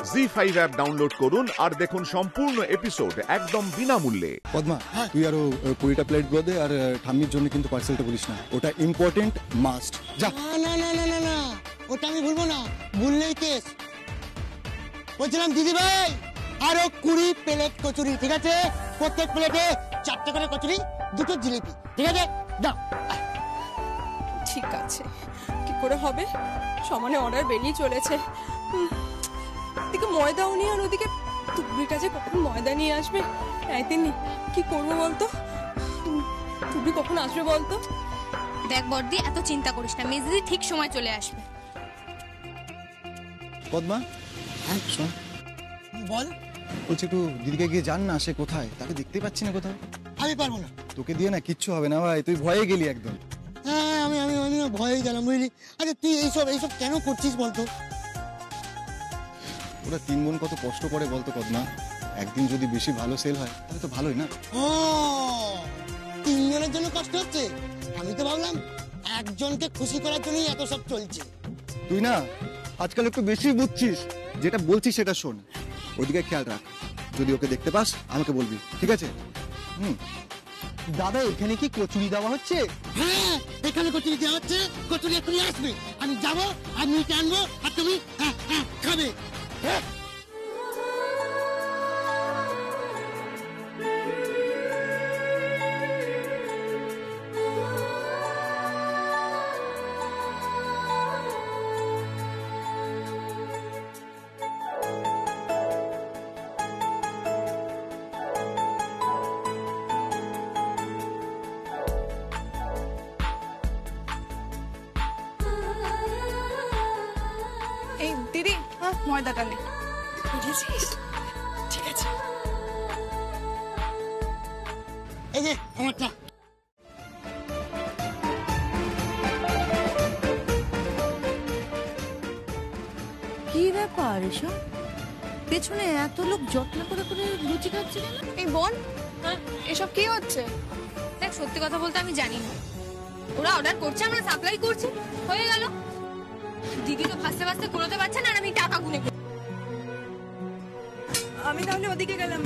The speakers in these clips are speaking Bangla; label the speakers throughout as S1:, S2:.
S1: জি5 অ্যাপ ডাউনলোড করুন আর দেখুন সম্পূর্ণ এপিসোড একদম বিনামূল্যে।
S2: পদ্মা, তুই আরো 20টা প্লেট গুলো দে, আর ঠাম্মির জন্য কিন্তু পার্সেলটা বলিস না, ওটা ইম্পর্টেন্ট, মাস্ট। যা।
S3: না না না না না, ওটা আমি ভুলবো না, ভুললেই কেস। বলছিলাম দিদি ভাই, আরো 20 প্লেট কচুরি, ঠিক আছে? প্রত্যেক প্লেটে 4টে করে কচুরি, 2টো জিলিপি, ঠিক আছে? দাও।
S4: ঠিক আছে, কি করে হবে? সমানে অর্ডার বেরিয়ে চলেছে। এদিকে ময়দাও নিয়ে, আর ওদিকে টুকরিটা যে কখন ময়দা নিয়ে আসবে, একদিন কি করবো বলতো? টুকরি কখন আসবে বলতো?
S5: দেখ বর্দি, এত চিন্তা করিস না, মেজদি ঠিক সময় চলে আসবে।
S2: পদ্মা, হ্যাঁ শোন,
S3: বল।
S2: বলছি একটু দিদিকে গিয়ে জান না, সে কোথায়, তাকে দেখতে পাচ্ছি না কোথাও।
S3: আমি পারবো না।
S2: তোকে দিয়ে না কিচ্ছু হবে না ভাই, তুই ভয়ে গেলি একদম।
S3: হ্যাঁ, আমি আমি আমি ভয়ে গেলাম, বুঝলি? আচ্ছা তুই এইসব কেন করছিস বলতো?
S2: ওরা 3 বোন কত কষ্ট করে বলতো পদ্মা, একদিন যদি বেশি ভালো সেল হয় তাহলে তো ভালোই না।
S3: ও, 3 জনের জন্য কষ্ট হচ্ছে? আমি তো ভাবলাম একজনকে খুশি করার জন্যই এত সব চলছে।
S2: তুই না আজকাল একটু বেশি বুঝছিস, যেটা বলছিস সেটা শোন। ওদিকে খেয়াল রাখ, যদি ওকে দেখতে পাস আমাকে বলবি, ঠিক আছে?
S6: দাদা, এখানে কি কচুরি দেওয়া হচ্ছে?
S3: হ্যাঁ, এখানে কচুরি দেওয়া হচ্ছে, কচুরি এখনই আসবে। আমি যাবো, আমি আনবো, আর তুমি খাবে।
S4: এই দিদি, ময়দাটা নে। বুঝেছিস? ঠিক আছে।
S3: এই যে আমারটা।
S7: কি ব্যাপার এসব? পেছনে এত লোক যত্ন করে করে লুচি খাচ্ছে কেন?
S5: এই বোন, এসব কি হচ্ছে? দেখ, সত্যি কথা বলতে আমি জানি না। ওরা অর্ডার করছে, আমরা সাপ্লাই করছি, হয়ে গেল। দিদি তো ভাসতে ভাসতে কোনোতে পারছে না, আর আমি টাকা গুনে।
S4: আমি তাহলে ওদিকে গেলাম।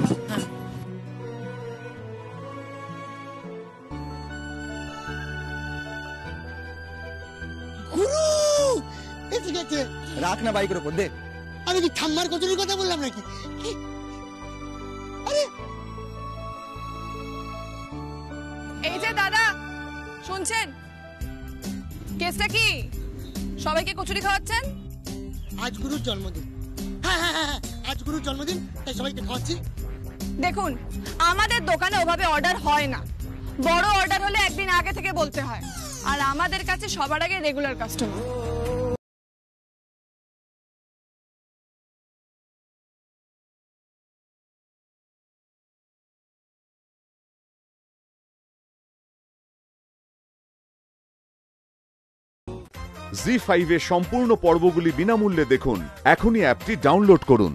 S3: গুরু, এসে গেছে।
S2: রাখ না বাইকের উপর, দে।
S3: আমি কি ঠাম্মার কচুরির কথা বললাম নাকি? আরে
S4: এই যে দাদা, শুনছেন? কেসটা কি? সবাইকে কচুরি খাওয়াচ্ছেন?
S3: আজ গুরুর জন্মদিন। হ্যাঁ হ্যাঁ হ্যাঁ, আজ গুরুর জন্মদিন, তাই সবাইকে খাওয়াচ্ছি।
S4: দেখুন, আমাদের দোকানে ওভাবে অর্ডার হয় না। বড় অর্ডার হলে একদিন আগে থেকে বলতে হয়, আর আমাদের কাছে সবার আগে রেগুলার কাস্টমার।
S1: জি5 এর সম্পূর্ণ পর্বগুলি বিনামূল্যে দেখুন। এখনই অ্যাপটি ডাউনলোড করুন।